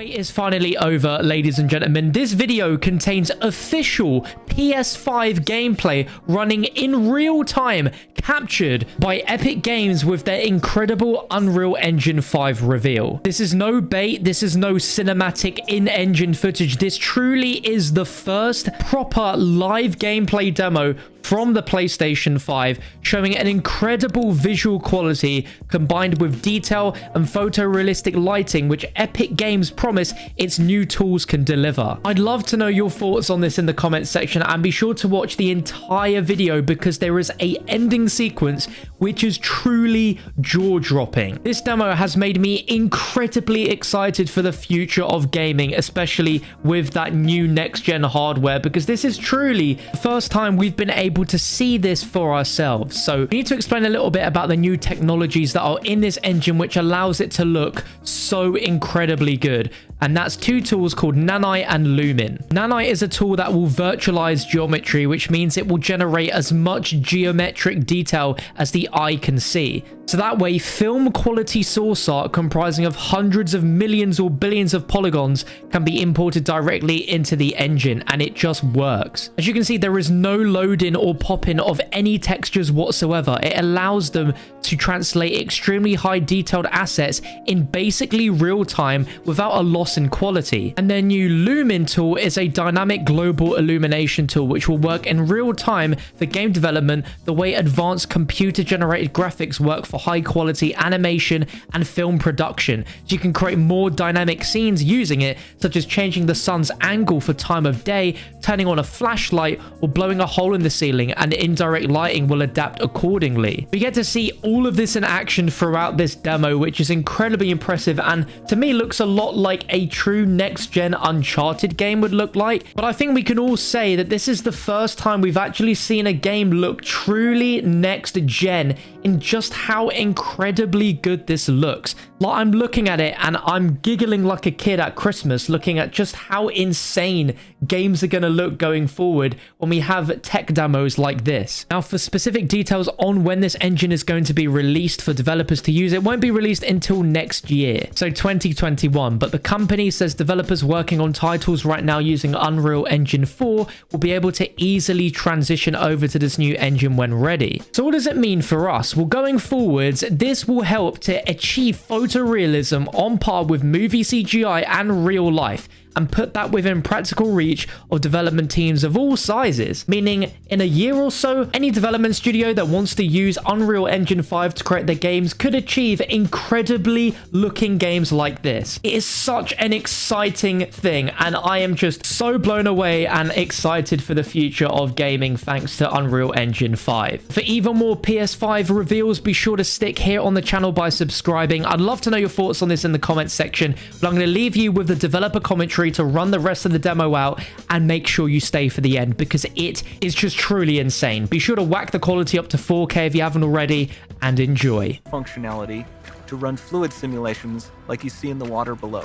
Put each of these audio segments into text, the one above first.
wait is finally over, ladies and gentlemen. This video contains official PS5 gameplay running in real time, captured by Epic Games with their incredible Unreal Engine 5 reveal. This is no bait, this is no cinematic in-engine footage. This truly is the first proper live gameplay demo from the PlayStation 5, showing an incredible visual quality combined with detail and photorealistic lighting, which Epic Games promise its new tools can deliver. I'd love to know your thoughts on this in the comments section, and be sure to watch the entire video because there is a ending sequence which is truly jaw-dropping. This demo has made me incredibly excited for the future of gaming, especially with that new next-gen hardware, because this is truly the first time we've been able to see this for ourselves. So we need to explain a little bit about the new technologies that are in this engine which allows it to look so incredibly good. And that's two tools called Nanite and Lumen. Nanite is a tool that will virtualize geometry, which means it will generate as much geometric detail as the eye can see. So that way, film quality source art comprising of hundreds of millions or billions of polygons can be imported directly into the engine, and it just works. As you can see, there is no load-in or pop-in of any textures whatsoever. It allows them to translate extremely high detailed assets in basically real time without a loss in quality. And their new Lumen tool is a dynamic global illumination tool which will work in real time for game development the way advanced computer generated graphics work for high quality animation and film production. So you can create more dynamic scenes using it, such as changing the sun's angle for time of day, turning on a flashlight, or blowing a hole in the ceiling, and indirect lighting will adapt accordingly. We get to see all of this in action throughout this demo, which is incredibly impressive and to me looks a lot like a true next-gen Uncharted game would look like. But I think we can all say that this is the first time we've actually seen a game look truly next-gen in just how incredibly good this looks. Like, I'm looking at it and I'm giggling like a kid at Christmas, looking at just how insane games are going to look going forward when we have tech demos like this. Now, for specific details on when this engine is going to be released for developers to use, it won't be released until next year, so 2021. But the company says developers working on titles right now using Unreal Engine 4 will be able to easily transition over to this new engine when ready. So what does it mean for us? Well, going forwards, this will help to achieve photorealism on par with movie CGI and real life, and put that within practical reach of development teams of all sizes. Meaning, in a year or so, any development studio that wants to use Unreal Engine 5 to create their games could achieve incredibly looking games like this. It is such an exciting thing, and I am just so blown away and excited for the future of gaming thanks to Unreal Engine 5. For even more PS5 reveals, be sure to stick here on the channel by subscribing. I'd love to know your thoughts on this in the comments section, but I'm going to leave you with the developer commentary to run the rest of the demo out, and make sure you stay for the end because it is just truly insane. Be sure to whack the quality up to 4K if you haven't already, and enjoy. Functionality to run fluid simulations like you see in the water below.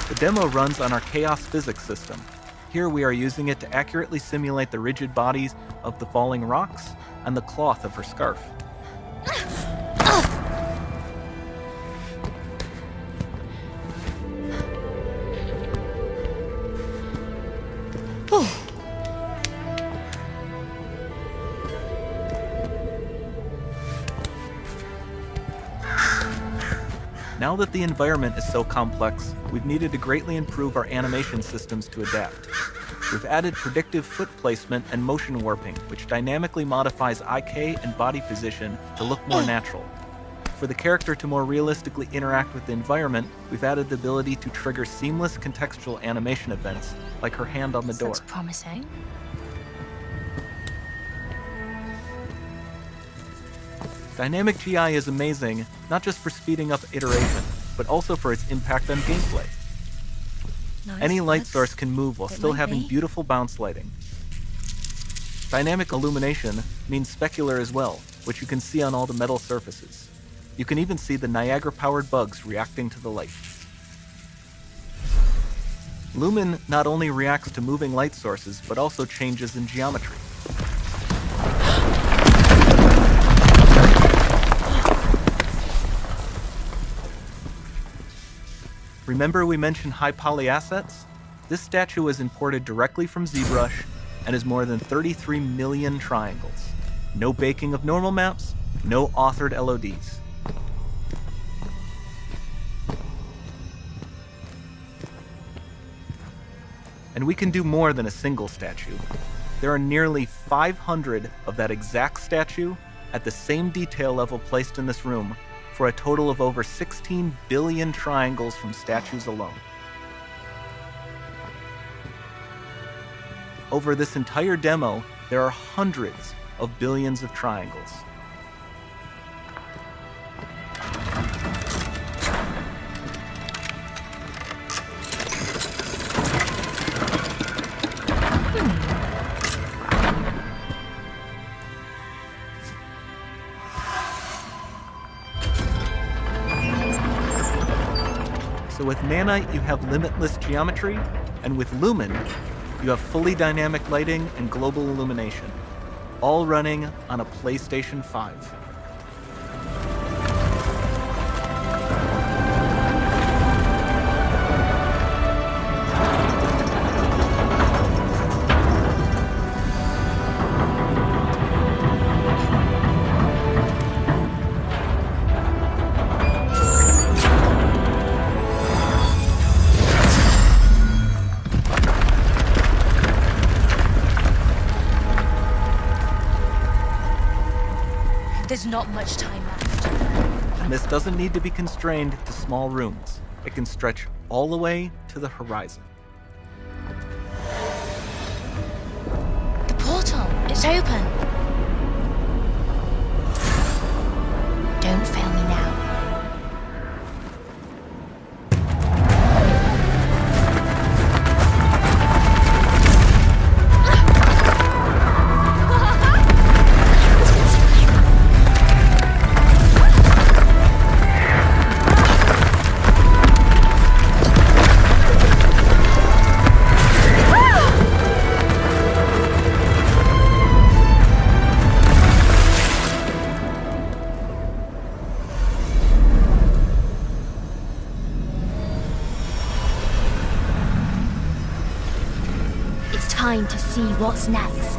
The demo runs on our chaos physics system. Here we are using it to accurately simulate the rigid bodies of the falling rocks and the cloth of her scarf. Now that the environment is so complex, we've needed to greatly improve our animation systems to adapt. We've added predictive foot placement and motion warping, which dynamically modifies IK and body position to look more natural. For the character to more realistically interact with the environment, we've added the ability to trigger seamless contextual animation events, like her hand on the door. Looks promising. Dynamic GI is amazing, not just for speeding up iteration, but also for its impact on gameplay. Nice. Any light source can move while still having be. beautiful bounce lighting. Dynamic illumination means specular as well, which you can see on all the metal surfaces. You can even see the Niagara-powered bugs reacting to the light. Lumen not only reacts to moving light sources, but also changes in geometry. Remember we mentioned high poly assets? This statue was imported directly from ZBrush and is more than 33 million triangles. No baking of normal maps, no authored LODs. And we can do more than a single statue. There are nearly 500 of that exact statue at the same detail level placed in this room, for a total of over 16 billion triangles from statues alone. Over this entire demo, there are hundreds of billions of triangles. So with Nanite, you have limitless geometry, and with Lumen, you have fully dynamic lighting and global illumination, all running on a PlayStation 5. There's not much time left. And this doesn't need to be constrained to small rooms. It can stretch all the way to the horizon. The portal, it's open. Don't fail me now. It's time to see what's next.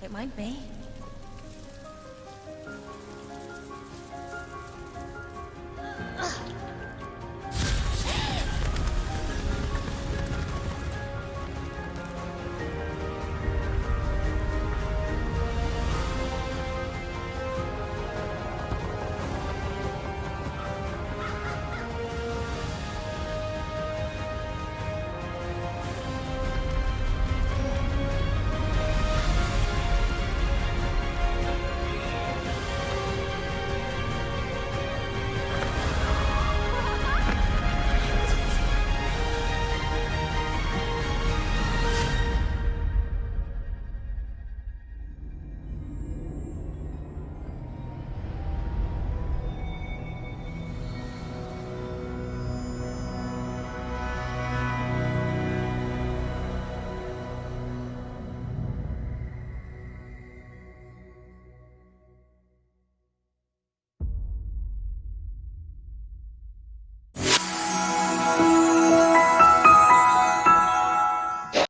It might be.